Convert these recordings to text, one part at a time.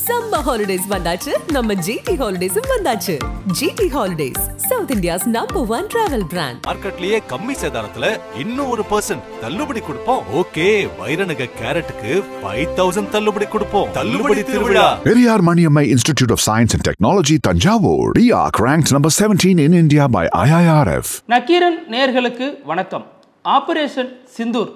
Summer holidays வந்தாச்சு நம்ம GT Holidays வந்தாச்சு. GT Holidays, South India's #1 travel brand. மார்க்கெட்லயே கம்மி சேதாரத்துல இன்னும் 1% தள்ளுபடி கொடுப்போம். ஓகே, வைரநக கேரட்டுக்கு 5000 தள்ளுபடி கொடுப்போம். தள்ளுபடி திருவிழா. Periyar Maniammai Institute of Science and Technology, Tanjavur. RIAC ranked number 17 in India by IIRF. Nakkheeran நேயர்களுக்கு வணக்கம். ஆபரேஷன் சிந்தூர்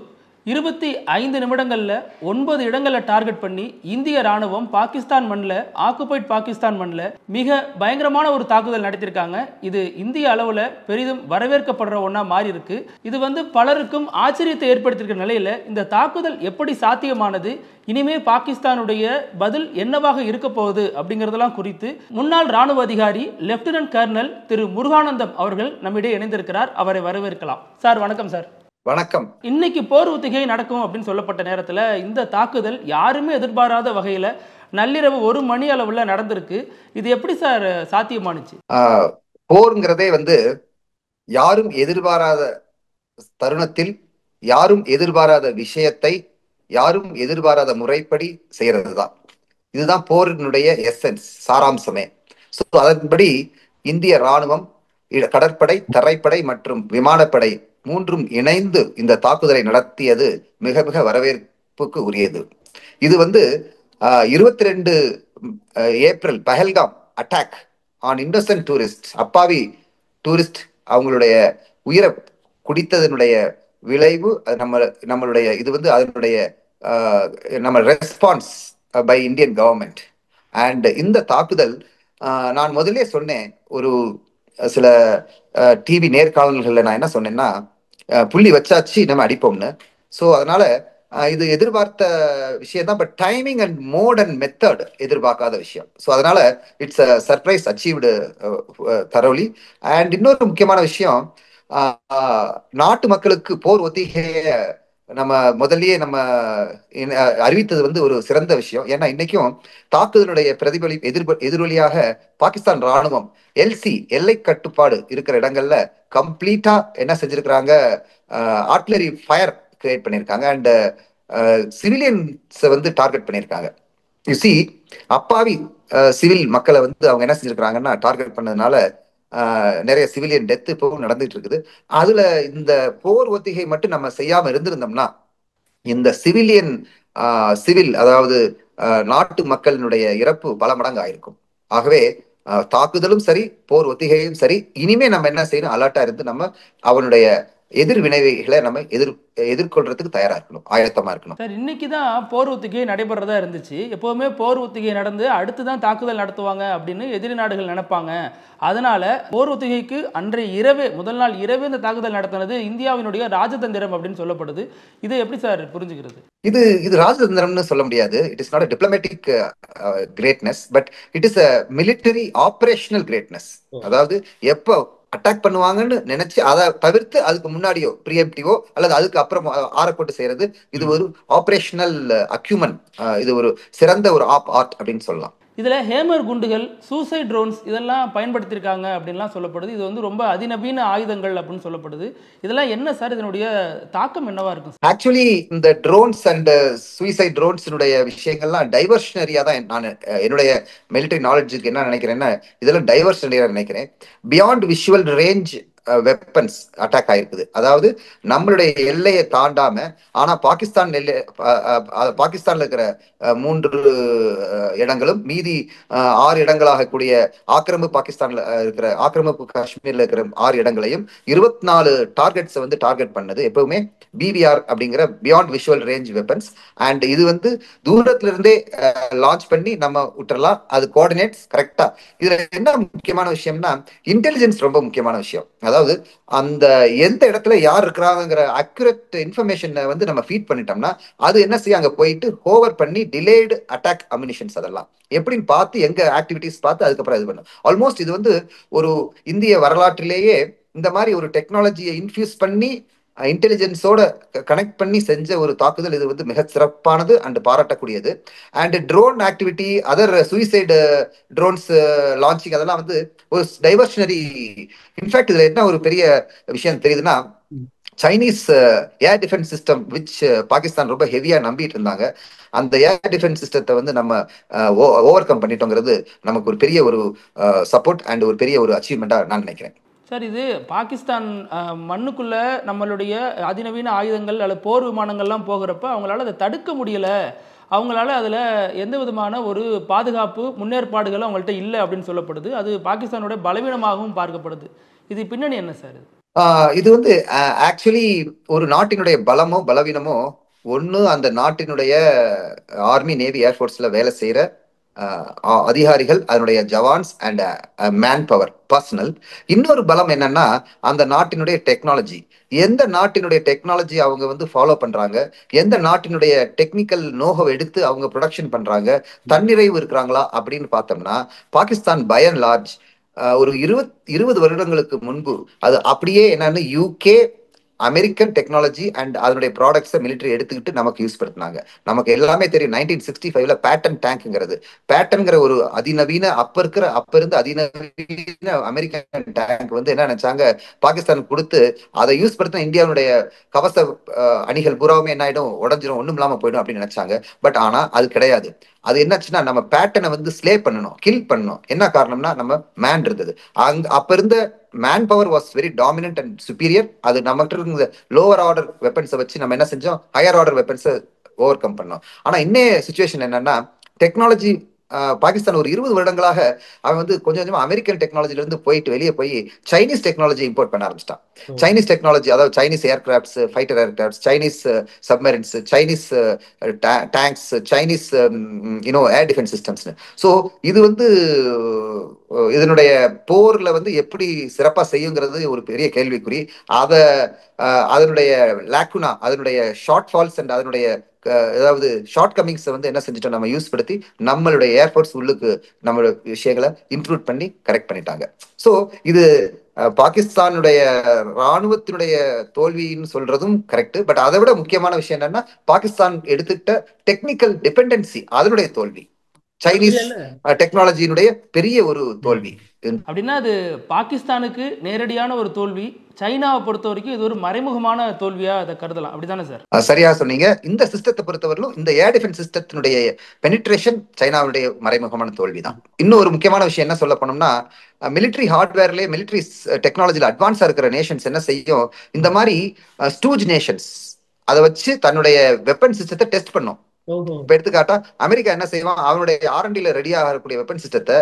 25 நிமிடங்களில் 9 இடங்களில் டார்கெட் பண்ணி இந்திய ராணுவம் பாகிஸ்தான் மண்ணில் ஆக்குபைட் பாகிஸ்தான் மண்ணில் மிக பயங்கரமான ஒரு தாக்குதல் நடத்தியிருக்காங்க. இது இந்திய அளவில் பெரிதும் வரவேற்கப்படுற ஒன்றா மாறி இருக்கு. இது பலருக்கும் ஆச்சரியத்தை ஏற்படுத்தியிருக்கிற நிலையில் இந்த தாக்குதல் எப்படி சாத்தியமானது, இனிமே பாகிஸ்தானுடைய பதில் என்னவாக இருக்க போகுது அப்படிங்கிறதெல்லாம் குறித்து முன்னாள் ராணுவ அதிகாரி லெப்டினன்ட் கர்னல் திரு முருகானந்தம் அவர்கள் நம்மிடையே இணைந்திருக்கிறார். அவரை வரவேற்கலாம். சார் வணக்கம். சார் வணக்கம். இன்னைக்கு போர் ஒத்திகை நடக்கும் அப்படின்னு சொல்லப்பட்ட நேரத்தில் இந்த தாக்குதல் யாருமே எதிர்பாராத வகையில் நள்ளிரவு 1 மணி அளவில் நடந்திருக்கு. இது எப்படி சார் சாத்தியமானுச்சு? போருங்கிறதே யாரும் எதிர்பாராத தருணத்தில் யாரும் எதிர்பாராத விஷயத்தை யாரும் எதிர்பாராத முறைப்படி செய்யறது தான். இதுதான் போரினுடைய எசன்ஸ், சாராம்சமே. ஸோ அதன்படி இந்திய ராணுவம், கடற்படை, தரைப்படை மற்றும் விமானப்படை மூன்றும் இணைந்து இந்த தாக்குதலை நடத்தியது மிக மிக வரவேற்புக்கு உரியது. இது 22 April Pahalgam attack on innocent tourist, அப்பாவி டூரிஸ்ட் அவங்களுடைய உயிரை குடித்ததனுடைய விளைவு. நம்மளுடைய இது அதனுடைய நம்ம response by Indian government. And இந்த தாக்குதல் நான் முதலே சொன்னேன், ஒரு சில டிவி நேர்காணல்களில் நான் என்ன சொன்னேன்னா, புள்ளி வச்சாச்சு நம்ம அடிப்போம்னு. ஸோ அதனால இது எதிர்பார்த்த விஷயம் தான். But timing and mode and method எதிர்பார்க்காத விஷயம். ஸோ அதனால it's a surprise achieved thoroughly. And இன்னொரு முக்கியமான விஷயம், நாட்டு மக்களுக்கு போர் ஒத்திகையை நம்ம முதல்லயே நம்ம அறிவித்தது ஒரு சிறந்த விஷயம். ஏன்னா இன்னைக்கும் தாக்குதலுடைய எதிரொலியாக பாகிஸ்தான் ராணுவம் எல்லை கட்டுப்பாடு இருக்கிற இடங்கள்ல கம்ப்ளீட்டா என்ன செஞ்சிருக்கிறாங்க, ஆர்ட்லரி ஃபயர் கிரியேட் பண்ணியிருக்காங்க. அண்ட் சிவிலியன்ஸை டார்கெட் பண்ணியிருக்காங்க. யூசி அப்பாவி சிவில் மக்களை அவங்க என்ன செஞ்சிருக்கிறாங்கன்னா டார்கெட் பண்ணதுனால நிறைய சிவிலியன் டெத் இப்பவும் நடந்துட்டு இருக்குது. அதுல இந்த போர் ஒத்திகை மட்டும் நம்ம செய்யாம இருந்திருந்தோம்னா இந்த சிவில் அதாவது நாட்டு மக்களினுடைய இறப்பு பல மடங்கு ஆயிருக்கும். ஆகவே தாக்குதலும் சரி, போர் ஒத்திகையும் சரி, இனிமே நம்ம என்ன செய்யணும், அலர்ட்டா இருந்து நம்ம அவனுடைய எதிர்வினைகளை நம்ம எதிர்கொள்றதுக்கு தயாரா இருக்கணும், ஆயத்தமா இருக்கணும். சார், இன்னைக்குதான் போர் ஒத்திகை நடைபெறதா இருந்துச்சு. எப்பவுமே போர் ஒத்திகை நடந்து அடுத்துதான் தாக்குதல் நடத்துவாங்க அப்படின்னு எதிரி நாடுகள் நினைப்பாங்க. அதனால போர் ஒத்திகைக்கு அன்றைய இரவே, முதல் நாள் இரவே இந்த தாக்குதல் நடத்தினது இந்தியாவினுடைய ராஜதந்திரம் அப்படின்னு சொல்லப்படுது. இதை எப்படி சார் புரிஞ்சுக்கிறது? இது ராஜதந்திரம்னு சொல்ல முடியாது. It is not a diplomatic greatness, but it is a military operational greatness. அதாவது எப்போ அட்டாக் பண்ணுவாங்கன்னு நினைச்சு அதை தவிர்த்து அதுக்கு முன்னாடியோ ப்ரீஎம்டிவோ அல்லது அதுக்கு அப்புறம் ஆரப்போட்டு செய்யறது, இது ஒரு ஆபரேஷனல் அக்யூமன். இது ஒரு சிறந்த ஒரு ஆர்ட் அப்படின்னு சொல்லலாம். இதுல ஹேமர் குண்டுகள், சூசைட் ட்ரோன்ஸ் இதெல்லாம் பயன்படுத்தியிருக்காங்க அப்படின்லாம் சொல்லப்படுது. இது ரொம்ப அதிநவீன ஆயுதங்கள் அப்படின்னு சொல்லப்படுது. இதெல்லாம் என்ன சார், இதனுடைய தாக்கம் என்னவா இருக்கும்? ஆக்சுவலி இந்த ட்ரோன்ஸ் அண்ட் சூசைட் ட்ரோன்ஸினுடைய விஷயங்கள்லாம் டைவர்ஷனரியா தான் நான் என்னுடைய மிலிட்டரி நாலேஜுக்கு என்ன நினைக்கிறேன்னா, இதெல்லாம் டைவர்ஷனரியா நினைக்கிறேன். Beyond visual range weapons attack ஆயிருக்குது. அதாவது நம்மளுடைய எல்லையை தாண்டாம, ஆனா பாகிஸ்தான்ல இருக்கிற 3 இடங்களும் மீதி 6 இடங்களாக கூடிய பாகிஸ்தான்ல இருக்கிற ஆக்கிரமிப்பு காஷ்மீர்ல இருக்கிற 6 இடங்களையும் 24 டார்கெட்ஸ் டார்கெட் பண்ணது எப்பவுமே பிவிஆர் அப்படிங்கிற beyond visual range weapons. And இது தூரத்துல இருந்தே லான்ச் பண்ணி நம்ம விட்டுறலாம். அது கோஆர்டினேட்ஸ் கரெக்டா. இதுல என்ன முக்கியமான விஷயம்னா, இன்டெலிஜென்ஸ் ரொம்ப முக்கியமான விஷயம். அதாவது அந்த எந்த இடத்துல யார் இருக்கிறாங்கிற அக்யூரேட் இன்ஃபர்மேஷன் நம்ம ஃபீட் பண்ணிட்டோம்னா அது என்ன செய்ய, அங்க போயிட்டு ஹோவர் பண்ணி டிலேடு அட்டாக் அம்யூனிஷன்ஸ் அதெல்லாம் எப்படின்னு பார்த்து எங்க ஆக்டிவிட்டிஸ் பார்த்து அதுக்கப்புறம் இது பண்ணும். ஆல்மோஸ்ட் இது ஒரு இந்திய வரலாற்றிலேயே இந்த மாதிரி ஒரு டெக்னாலஜியை இன்ஃபியூஸ் பண்ணி இன்டெலிஜென்ஸோட கனெக்ட் பண்ணி செஞ்ச ஒரு தாக்குதல். இது மிக சிறப்பானது அண்ட் பாராட்டக்கூடியது. And drone activity, other suicide drones launching, அதெல்லாம் ஒரு டைவர்ஷனரி. இன்ஃபேக்ட் இதுல என்ன ஒரு பெரிய விஷயம் தெரியுதுன்னா, Chinese air defence system which Pakistan ரொம்ப ஹெவியா நம்பிட்டு இருந்தாங்க. அந்த ஏர் டிஃபென்ஸ் சிஸ்டத்தை வந்து நம்ம ஓவர் கம் பண்ணிட்டோங்கிறது நமக்கு ஒரு பெரிய ஒரு சப்போர்ட் அண்ட் ஒரு பெரிய ஒரு அச்சீவ்மெண்டா நான் நினைக்கிறேன். சார், இது பாகிஸ்தான் மண்ணுக்குள்ள நம்மளுடைய அதிநவீன ஆயுதங்கள் அல்லது போர் விமானங்கள்லாம் போகிறப்ப அவங்களால அதை தடுக்க முடியல, அவங்களால அதில் எந்த விதமான ஒரு பாதுகாப்பு முன்னேற்பாடுகளும் அவங்கள்ட்ட இல்லை அப்படின்னு சொல்லப்படுது. அது பாகிஸ்தானோட பலவீனமாகவும் பார்க்கப்படுது. இது பின்னணி என்ன சார்? இது வந்து ஆக்சுவலி ஒரு நாட்டினுடைய பலமோ பலவீனமோ ஒன்று அந்த நாட்டினுடைய ஆர்மி நேவி ஏர்ஃபோர்ஸ்ல வேலை செய்யற அதிகாரிகள், அதனுடைய jawans and man power personal. இன்னொரு பலம் என்னன்னா அந்த நாட்டினுடைய டெக்னாலஜி. எந்த நாட்டினுடைய டெக்னாலஜி அவங்க வந்து ஃபாலோ பண்றாங்க, எந்த நாட்டினுடைய டெக்னிக்கல் நோகோ எடுத்து அவங்க ப்ரொடக்ஷன் பண்றாங்க, தன்னிறைவு இருக்கிறாங்களா அப்படின்னு பார்த்தோம்னா பாகிஸ்தான் பை அண்ட் லார்ஜ் ஒரு 20 வருடங்களுக்கு முன்பு அது அப்படியே என்னன்னு யூகே அமெரிக்கன் டெக்னாலஜி அண்ட் அதனுடைய ப்ராடக்ட்ஸை மிலிட்டரி எடுத்துக்கிட்டு நமக்கு யூஸ் படுத்தினாங்க. நமக்கு எல்லாமே தெரியும் 1965 பேட்டன் டேங்க்ங்கிறது. பேட்டன்கிற ஒரு அப்ப இருந்து அதிநவீன அமெரிக்கன் டேங்க் வந்து என்ன நினைச்சாங்க, பாகிஸ்தானுக்கு கொடுத்து அதை யூஸ் படுத்தின இந்தியாவுடைய கவச அணிகள் பூராவுமே என்ன ஆயிடும், உடஞ்சிரும், ஒண்ணும் இல்லாம போயிடும் அப்படின்னு நினைச்சாங்க. பட் ஆனா அது கிடையாது. அது என்னாச்சுன்னா நம்ம பேட்டனை வந்து ஸ்லே பண்ணணும், கில் பண்ணணும். என்ன காரணம்னா நம்ம மேன் இருந்தது. அப்ப இருந்த man power was very dominant and superior. அது நம்மகிட்ட இருந்த லோவர் ஆர்டர் வெப்பன்ஸை வச்சு நம்ம என்ன செஞ்சோம், ஹையர் ஆர்டர் வெப்பன்ஸை ஓவர் கம் பண்ணோம். ஆனா இன்னே சுச்சுவேஷன் என்னன்னா டெக்னாலஜி பாகிஸ்தான் ஒரு 20 வருடங்களாக அவன் வந்து கொஞ்சம் கொஞ்சமா அமெரிக்கன் டெக்னாலஜில இருந்து போயிட்டு வெளியே போய் சைனீஸ் டெக்னாலஜி இம்போர்ட் பண்ண ஆரம்பிச்சிட்டான். சைனீஸ் டெக்னாலஜி, அதாவது Chinese aircrafts, fighter aircrafts, Chinese submarines, Chinese tanks, Chinese air defence systems. So இது வந்து இதனுடைய போர்ல வந்து எப்படி சிறப்பா செய்யுங்கிறது ஒரு பெரிய கேள்விக்குறி. அதனுடைய லாக்குனா, அதனுடைய ஷார்ட் ஃபால்ஸ் அண்ட் அதனுடைய அதாவது ஷார்ட் கமிங்ஸ் வந்து என்ன செஞ்சுட்டோம், நம்ம யூஸ் படுத்தி நம்மளுடைய ஏர்ஃபோர்ஸ் உள்ளுக்கு நம்மளோட விஷயங்களை இம்ப்ரூவ் பண்ணி கரெக்ட் பண்ணிட்டாங்க. ஸோ இது பாகிஸ்தானுடைய ராணுவத்தினுடைய தோல்வின்னு சொல்றதும் கரெக்ட். பட் அதை விட முக்கியமான விஷயம் என்னன்னா பாகிஸ்தான் எடுத்துக்கிட்ட டெக்னிக்கல் டிபெண்டன்சி, அதனுடைய தோல்வி, சைனீஸ் டெக்னாலஜியினுடைய பெரிய ஒரு தோல்வி. அப்படின்னா அது பாகிஸ்தானுக்கு நேரடியான ஒரு தோல்வி, சைனாவை பொறுத்த வரைக்கும் இது ஒரு மறைமுகமான தோல்வியா அதை கருதலாம். அப்படிதானே சார்? சரியா சொன்னீங்க. இந்த சிஸ்டத்தை பொறுத்தவரையிலும் இந்த ஏர் டிஃபென்ஸ் சிஸ்டத்தினுடைய பெனிட்ரேஷன் சைனாவுடைய மறைமுகமான தோல்வி தான். இன்னும் ஒரு முக்கியமான விஷயம் என்ன சொல்ல போனோம்னா, மிலிட்ரி ஹார்ட்வேர்லயே மிலிட்ரி டெக்னாலஜில அட்வான்ஸா இருக்கிற நேஷன்ஸ் என்ன செய்யும், இந்த மாதிரி ஸ்டூஜ் நேஷன்ஸ் அதை வச்சு தன்னுடைய வெப்பன் சிஸ்டத்தை டெஸ்ட் பண்ணும். இப்ப எடுத்துக்காட்டா அமெரிக்கா என்ன செய்வான், அவனுடைய R&Dல ரெடி ஆகக்கூடிய வெப்பன் சிஸ்டத்தை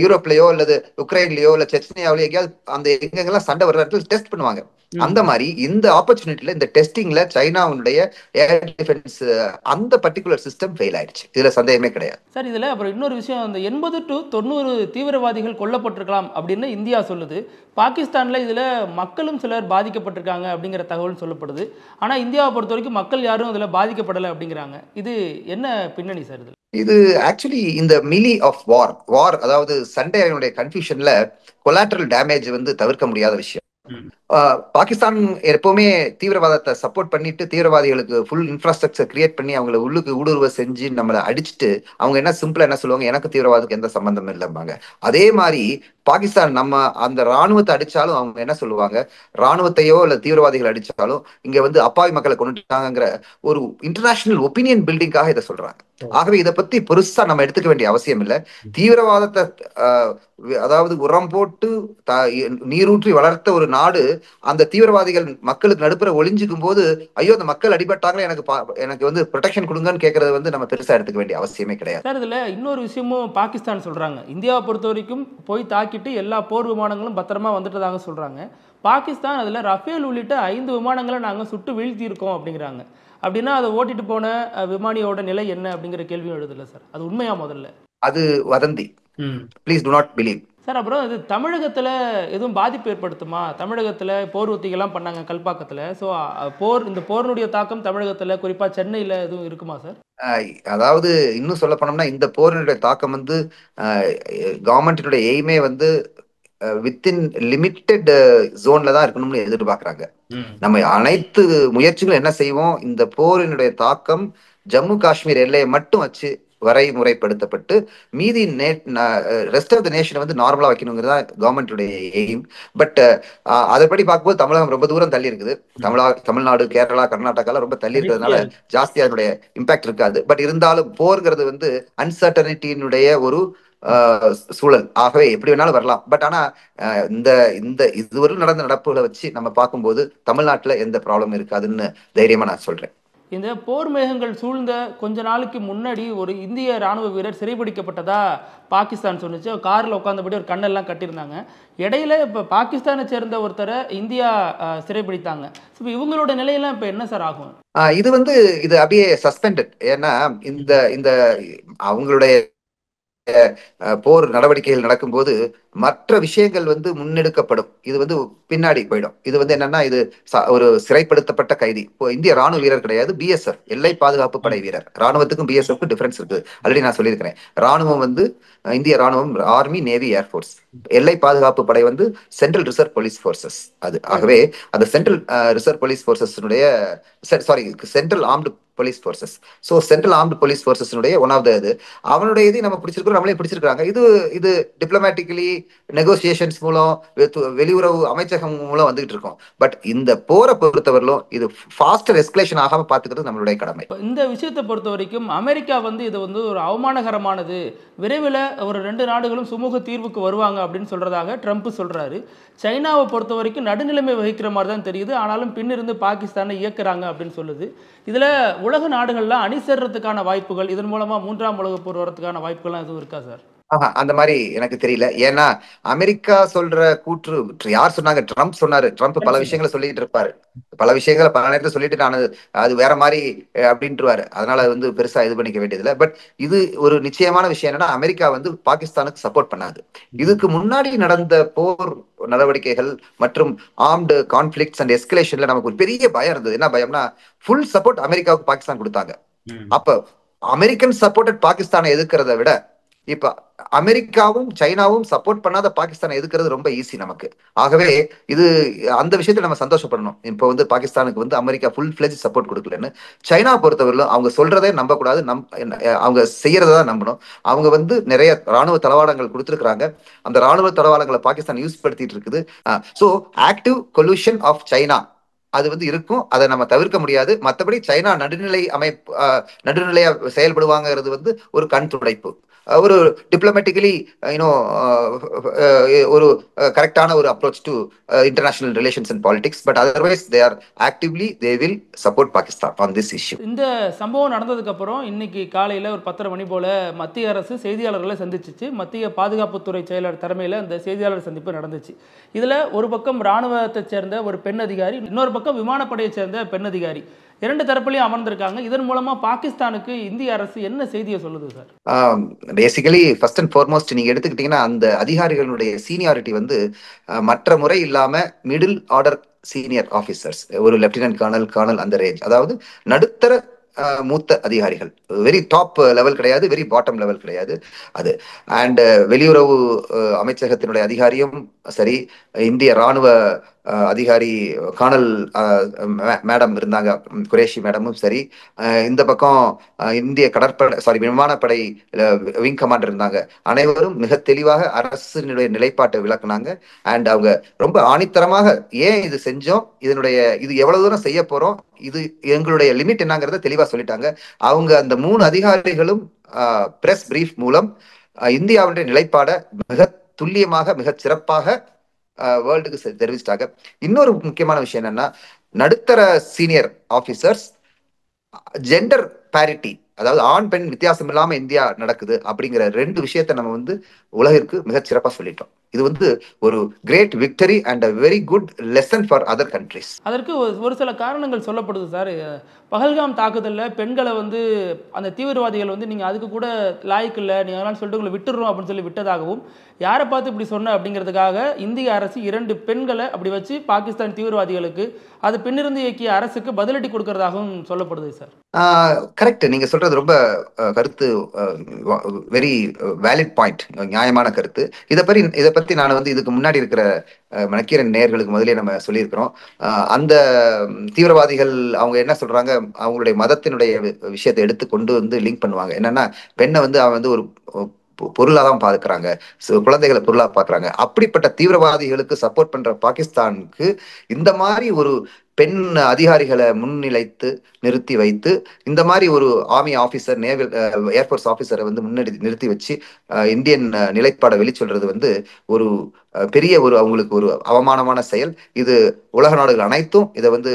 யூரோப்லயோ அல்லது உக்ரைன்லயோ இல்ல செச்னியாவிலயோ எங்கேயாவது அந்த எங்கெல்லாம் சண்டை வர்ற இடத்துல டெஸ்ட் பண்ணுவாங்க. அந்த மாதிரி இந்த ஆப்பர்ச்சுனிட்டில இந்த டெஸ்டிங்ல சைனாவுடைய ஏர் டிஃபென்ஸ் அந்த பர்டிகுலர் சிஸ்டம் ஃபெயில் ஆயிடுச்சு. இதுல சந்தேகமே கிடையாது சார். இதுல அப்புறம் இன்னொரு விஷயம், அந்த 80 to 90 தீவிரவாதிகள் கொல்லப்பட்டிருக்கலாம் அப்படின்னு இந்தியா சொல்லுது. பாகிஸ்தான்ல இதுல மக்களும் சிலர் பாதிக்கப்பட்டிருக்காங்க அப்படிங்கிற தகவல் சொல்லப்படுது. ஆனா இந்தியாவை பொறுத்த வரைக்கும் மக்கள் யாரும் இதுல பாதிக்கப்படலை அப்படிங்கிறாங்க. இது என்ன பின்னணி சார்? இது ஆக்சுவலி இந்த மிலி ஆஃப் வார் அதாவது சண்டையினுடைய கன்ஃபியூஷன்ல கொலாட்ரல் டேமேஜ் வந்து தவிர்க்க முடியாத விஷயம். பாகிஸ்தான் எப்பவுமே தீவிரவாதத்தை சப்போர்ட் பண்ணிட்டு தீவிரவாதிகளுக்கு ஃபுல் இன்ஃப்ராஸ்ட்ரக்சர் கிரியேட் பண்ணி அவங்களை உள்ளுக்கு ஊடுருவ செஞ்சு நம்மளை அடிச்சுட்டு அவங்க என்ன சிம்பிளா என்ன சொல்லுவாங்க, எனக்கு தீவிரவாதத்துக்கு எந்த சம்பந்தம் இல்லைம்பாங்க. அதே மாதிரி பாகிஸ்தான் நம்ம அந்த ராணுவத்தை அடிச்சாலும் அவங்க என்ன சொல்லுவாங்க, ராணுவத்தையோ இல்ல தீவிரவாதிகள் அடிச்சாலும் இங்க வந்து அப்பாவி மக்களை கொண்டுட்டாங்கிற ஒரு இன்டர்நேஷனல் ஒப்பீனியன் பில்டிங்காக இதை சொல்றாங்க. ஆகவே இதை பத்தி பெருசா நம்ம எடுத்துக்க வேண்டிய அவசியம் இல்லை. தீவிரவாதத்தை அதாவது உரம் போட்டு நீரூற்றி வளர்த்த ஒரு நாடு அந்த தீவிரவாதிகள் மக்களுக்கு நடுப்புற ஒளிஞ்சுக்கும் போது ஐயோ அந்த மக்கள் அடிபட்டாங்களே எனக்கு வந்து ப்ரொடெக்ஷன் கொடுங்கன்னு கேட்கறது வந்து நம்ம பெருசா எடுத்துக்க வேண்டிய அவசியமே கிடையாது. சார், இதுல இன்னொரு விஷயமும் பாகிஸ்தான் சொல்றாங்க. இந்தியாவை பொறுத்த வரைக்கும் போய் தாக்கிட்டு எல்லா போர் விமானங்களும் பத்திரமா வந்துட்டதாக சொல்றாங்க. பாகிஸ்தான் அதுல ரஃபேல் உள்ளிட்ட 5 விமானங்களை நாங்க சுட்டு வீழ்த்தி இருக்கோம் அப்படிங்கிறாங்க. அப்படின்னா அதை ஓட்டிட்டு போன விமானியோட நிலை என்ன அப்படிங்கிற கேள்வியும் எழுதுல சார். அது உண்மையா? முதல்ல அது வதந்தி. Please to not believe sir. அப்புறம் இது தமிழகத்துல எதுவும் பாதிப்பு ஏற்படுத்துமா? தமிழகத்துல போர் ஒத்திகெல்லாம் பண்ணாங்க கல்பாக்கத்துல. ஸோ இந்த போரினுடைய தாக்கம் தமிழகத்துல குறிப்பா சென்னையில எதுவும் இருக்குமா சார்? அதாவது இன்னும் சொல்ல போனோம்னா இந்த போரினுடைய தாக்கம் வந்து கவர்மெண்டினுடைய எய்மே வந்து வித்தின் லிமிட்டெட் ஜோன்ல தான் இருக்கணும்னு எதிர்பார்க்கறாங்க. நம்ம அனைத்து முயற்சிகளும் என்ன செய்வோம், இந்த போரினுடைய தாக்கம் ஜம்மு காஷ்மீர் எல்லையை மட்டும் வச்சு வரைமுறைப்படுத்தப்பட்டு மீதி ரெஸ்ட் ஆஃப் த நேஷனை வந்து நார்மலா வைக்கணுங்கிறது தான் கவர்மெண்ட்டுடைய எய்ம். பட் அதைப்படி பார்க்கும்போது தமிழகம் ரொம்ப தூரம் தள்ளி இருக்குது. தமிழ்நாடு, கேரளா, கர்நாடகாலாம் ரொம்ப தள்ளி இருக்கிறதுனால ஜாஸ்தி அதனுடைய இம்பாக்ட் இருக்காது. பட் இருந்தாலும் போர்ங்கிறது வந்து அன்சர்டனிட்டியினுடைய ஒரு சூழல். ஆகவே எப்படி வேணாலும் வரலாம். பட் ஆனா இந்த இந்த இதுவரை நடந்த நடப்புகளை வச்சு நம்ம பார்க்கும்போது தமிழ்நாட்டுல எந்த ப்ராப்ளம் இருக்காதுன்னு தைரியமா நான் சொல்றேன். இந்த போர் மேகங்கள் சூழ்ந்த கொஞ்ச நாளைக்கு முன்னாடி ஒரு இந்திய ராணுவ வீரர் சிறைபிடிக்கப்பட்டதா பாகிஸ்தான் சொன்னிச்சு. காரில் உட்காந்தபடி ஒரு கண்ணெல்லாம் கட்டியிருந்தாங்க. இடையில இப்போ பாகிஸ்தானை சேர்ந்த ஒருத்தரை இந்தியா சிறைபிடித்தாங்க. இப்போ இவங்களோட நிலையெல்லாம் இப்போ என்ன சார் ஆகும்? இது வந்து இது அப்படியே சஸ்பெண்டட். ஏன்னா இந்த இந்த அவங்களுடைய போர் நடவடிக்கைகள் நடக்கும்போது மற்ற விஷயங்கள் வந்து முன்னெடுக்கப்படும். இது வந்து பின்னாடி போயிடும். இது வந்து என்னன்னா இது ஒரு சிறைப்படுத்தப்பட்ட கைதி. இப்போ இந்திய ராணுவ வீரர் கிடையாது, பிஎஸ்எஃப், எல்லை பாதுகாப்பு படை வீரர். ராணுவத்துக்கும் பிஎஸ்எஃப் டிஃபரன்ஸ் இருக்கு. ஆல்ரெடி நான் சொல்லியிருக்கிறேன். ராணுவம் வந்து இந்திய ராணுவம் ஆர்மி, நேவி, ஏர்ஃபோர்ஸ். எல்லை பாதுகாப்பு படை வந்து சென்ட்ரல் ரிசர்வ் போலீஸ் போர்சஸ். அது ஆகவே அந்த சென்ட்ரல் ரிசர்வ் போலீஸ் போர்சஸ்னுடைய central armed police forces. So central armed police போர்சஸ்னுடைய ஒன் ஆஃப் த இது அவனுடைய இது நம்ம பிடிச்சிருக்கிறோம், நம்மளே பிடிச்சிருக்காங்க. இது டிப்ளமேட்டிக்கலி நெகோசியேஷன்ஸ் மூலம் வெளியுறவு அமைச்சகம் மூலம் வந்துகிட்டு இருக்கோம். பட் இந்த போரை பொறுத்தவரையிலும் இது ஃபாஸ்டர் எஸ்கலேஷன் ஆகாம பார்த்துக்கிறது நம்மளுடைய கடமை. இந்த விஷயத்தை பொறுத்த வரைக்கும் அமெரிக்கா வந்து இது வந்து ஒரு அவமானகரமானது, விரைவில் ஒரு 2 நாடுகளும் சுமூக தீர்வுக்கு வருவாங்க அப்படின்னு சொல்றதாக ட்ரம்ப் சொல்றாரு. சைனாவை பொறுத்த வரைக்கும் நடுநிலைமை வகிக்கிற மாதிரி தான் தெரியுது. ஆனாலும் பின்னிருந்து பாகிஸ்தானை இயக்குறாங்க அப்படின்னு சொல்லுது. இதுல உலக நாடுகள்லாம் அணி சேர்றதுக்கான வாய்ப்புகள், இதன் மூலமா 3ஆம் உலகப் போர் வரதுக்கான வாய்ப்புகள்லாம் எதுவும் இருக்கா சார்? அந்த மாதிரி எனக்கு தெரியல. ஏன்னா அமெரிக்கா சொல்ற கூற்று யார் சொன்னாங்க? ட்ரம்ப் சொன்னாரு. ட்ரம்ப் பல விஷயங்களை சொல்லிட்டு இருப்பாரு. பல விஷயங்களை பல நேரத்தில் சொல்லிட்டு நான் அது வேற மாதிரி அப்படின்ட்டுருவாரு. அதனால வந்து பெருசா இது பண்ணிக்க வேண்டியதில்லை. பட் இது ஒரு நிச்சயமான விஷயம் என்னன்னா அமெரிக்கா வந்து பாகிஸ்தானுக்கு சப்போர்ட் பண்ணாது. இதுக்கு முன்னாடி நடந்த போர் நடவடிக்கைகள் மற்றும் ஆர்ம்டு கான்ஃபிளிக்ட்ஸ் அண்ட் எஸ்கலேஷன்ல நமக்கு ஒரு பெரிய பயம் இருந்தது. என்ன பயம்னா ஃபுல் சப்போர்ட் அமெரிக்காவுக்கு பாகிஸ்தான் கொடுத்தாங்க. அப்ப அமெரிக்கன் சப்போர்ட்டட் பாகிஸ்தானை எதிர்க்கிறத விட இப்ப அமெரிக்காவும் சைனாவும் சப்போர்ட் பண்ணாத பாகிஸ்தானை எதுக்கிறது ரொம்ப ஈஸி நமக்கு. ஆகவே இது அந்த விஷயத்துல நம்ம சந்தோஷப்படணும். இப்ப வந்து பாகிஸ்தானுக்கு வந்து அமெரிக்கா ஃபுல் ஃபிளெஜ் சப்போர்ட் கொடுக்கலன்னு. சைனா பொறுத்தவரையிலும் அவங்க சொல்றதே நம்ப கூடாது, அவங்க செய்யறதான் நம்பணும். அவங்க வந்து நிறைய ராணுவ தளவாடங்கள் கொடுத்துருக்காங்க. அந்த ராணுவ தளவாடங்களை பாகிஸ்தான் யூஸ் படுத்திட்டு இருக்குது. ஸோ ஆக்டிவ் கொலூஷன் ஆஃப் சைனா அது வந்து இருக்கும். அதை நம்ம தவிர்க்க முடியாது. மற்றபடி சைனா நடுநிலையா செயல்படுவாங்கிறது வந்து ஒரு கண் துடைப்பு, ஒரு டிப்ளமேட்டிக்கலி ஒரு கரெக்டான ஒரு approach to international relations and politics. But otherwise they will support Pakistan on this issue. இந்த சம்பவம் நடந்ததுக்கு அப்புறம் இன்னைக்கு காலையில ஒரு 10:30 மணி போல மத்திய அரசு செய்தியாளர்களை சந்திச்சிச்சு. மத்திய பாதுகாப்புத்துறை செயலர் தலைமையில் அந்த செய்தியாளர் சந்திப்பு நடந்துச்சு. இதுல ஒரு பக்கம் ராணுவத்தை சேர்ந்த ஒரு பெண் அதிகாரி, இன்னொரு பக்கம் விமானப்படையை சேர்ந்த பெண் அதிகாரி, 2 தரப்புலையும் அமர்ந்திருக்காங்க. இதன் மூலமா பாகிஸ்தானுக்கு இந்திய அரசு என்ன செய்தியை சொல்லுது sir? Basically first and foremost நீங்க எடுத்துக்கிட்டீங்கன்னா அந்த அதிகாரிகளுடைய சீனியாரிட்டி வந்து மற்ற முறை இல்லாம மிடில் ஆர்டர் சீனியர் ஆபீசர்ஸ், ஒரு லெப்டினன்ட் கர்னல் அந்த ரேஞ்ச், அதாவது நடுத்தர மூத்த அதிகாரிகள். வெரி டாப் லெவல் கிடையாது, வெரி பாட்டம் லெவல் கிடையாது அது. அண்ட் வெளியுறவு அமைச்சகத்தினுடைய அதிகாரியும் சரி, இந்திய ராணுவ அதிகாரி கர்னல் மேடம் இருந்தாங்க, குரேஷி மேடமும் சரி, இந்த பக்கம் இந்திய விமானப்படை விங் கமாண்டர் இருந்தாங்க. அனைவரும் மிக தெளிவாக அரசினுடைய நிலைப்பாட்டை விளக்குனாங்க. அண்ட் அவங்க ரொம்ப ஆணித்தரமாக ஏன் இது செஞ்சோம், இது எவ்வளவு தூரம் செய்ய போறோம், இது எங்களுடைய லிமிட் என்னங்கிறத தெளிவா சொல்லிட்டாங்க. அவங்க அந்த 3 அதிகாரிகளும் பிரஸ் பிரீஃப் மூலம் இந்தியாவுடைய நிலைப்பாடை மிக துல்லியமாக மிக சிறப்பாக வேர்ல்டுக்கு தெரிவிச்சிட்டாங்க. இன்னொரு முக்கியமான விஷயம் என்னன்னா நடுத்தர சீனியர் ஆபீசர்ஸ் ஜெண்டர் பேரிட்டி, அதாவது ஆண் பெண் வித்தியாசம் இல்லாம இந்தியா நடக்குது அப்படிங்கிற 2 விஷயத்தை நம்ம வந்து உலகிற்கு மிகச் சிறப்பா சொல்லிட்டோம். இது வந்து ஒரு great victory and a very good lesson for other countries. அதற்கு ஒரு சில காரணங்கள் சொல்லப்படுது சார். பஹல்காம் தாக்குதலில் பெண்களை வந்து அந்த தீவிரவாதிகள் வந்து நீங்கள் அதுக்கு கூட லாய்க்கு இல்லை, நீங்கள் அதெல்லாம் சொல்லிட்டு உங்களை விட்டுடுறோம் அப்படின்னு சொல்லி விட்டதாகவும், யாரை பார்த்து இப்படி சொன்ன அப்படிங்கிறதுக்காக இந்திய அரசு 2 பெண்களை அப்படி வச்சு பாகிஸ்தான் தீவிரவாதிகளுக்கு அது பின்னிருந்து இயக்கிய அரசுக்கு பதிலடி கொடுக்கறதாகவும் சொல்லப்படுது சார். கரெக்ட், நீங்க சொல்றது ரொம்ப கருத்து வெரி வேலிட் பாயிண்ட், நியாயமான கருத்து. இதை பற்றி பத்தி நான் வந்து இதுக்கு முன்னாடி இருக்கிற நக்கீரன் நேயர்களுக்கு முதலே நம்ம சொல்லியிருக்கிறோம். அந்த தீவிரவாதிகள் அவங்க என்ன சொல்றாங்க, அவங்களுடைய மதத்தினுடைய விஷயத்தை எடுத்து கொண்டு வந்து லிங்க் பண்ணுவாங்க. என்னன்னா, பெண்ணை வந்து அவன் வந்து ஒரு பொருளா தான் பாக்குறாங்க, குழந்தைகளை பொருளா பாக்குறாங்க. அப்படிப்பட்ட தீவிரவாதிகளுக்கு சப்போர்ட் பண்ற பாகிஸ்தானுக்கு இந்த மாதிரி ஒரு பெண் அதிகாரிகளை முன்னிலைத்து நிறுத்தி வைத்து இந்த மாதிரி ஒரு ஆர்மி ஆபீசர், நேவல் ஏர்ஃபோர்ஸ் ஆபீசரை வந்து நிறுத்தி வச்சு இந்தியன் நிலைப்பாடை வெளிச்சொல்றது வந்து ஒரு பெரிய ஒரு அவங்களுக்கு ஒரு அவமானமான செயல். இது உலக நாடுகள் அனைத்தும் இதை வந்து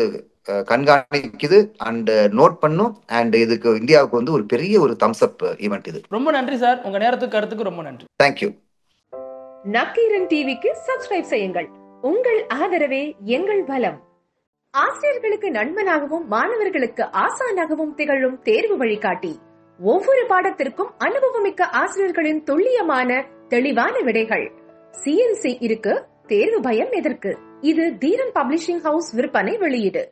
கண்காணிக்குது அண்ட் நோட் பண்ணும். அண்ட் இதுக்கு இந்தியாவுக்கு வந்து ஒரு பெரிய ஒரு தம்ஸ் அப் ஈவென்ட் இது. ரொம்ப நன்றி சார், உங்க நேரத்துக்கு கருத்துக்கு ரொம்ப நன்றி. தேங்க்யூ. நக்கீரன் டிவிக்கு சப்ஸ்கிரைப் செய்யுங்கள். உங்கள் ஆதரவே எங்கள் பலம். ஆசிரியர்களுக்கு நண்பனாகவும் மாணவர்களுக்கு ஆசானாகவும் திகழும் தேர்வு வழிகாட்டி. ஒவ்வொரு பாடத்திற்கும் அனுபவமிக்க ஆசிரியர்களின் துல்லியமான தெளிவான விடைகள். CNC இருக்கு, தேர்வு பயம் எதற்கு? இது தீரன் பப்ளிஷிங் ஹவுஸ் விற்பனை வெளியீடு.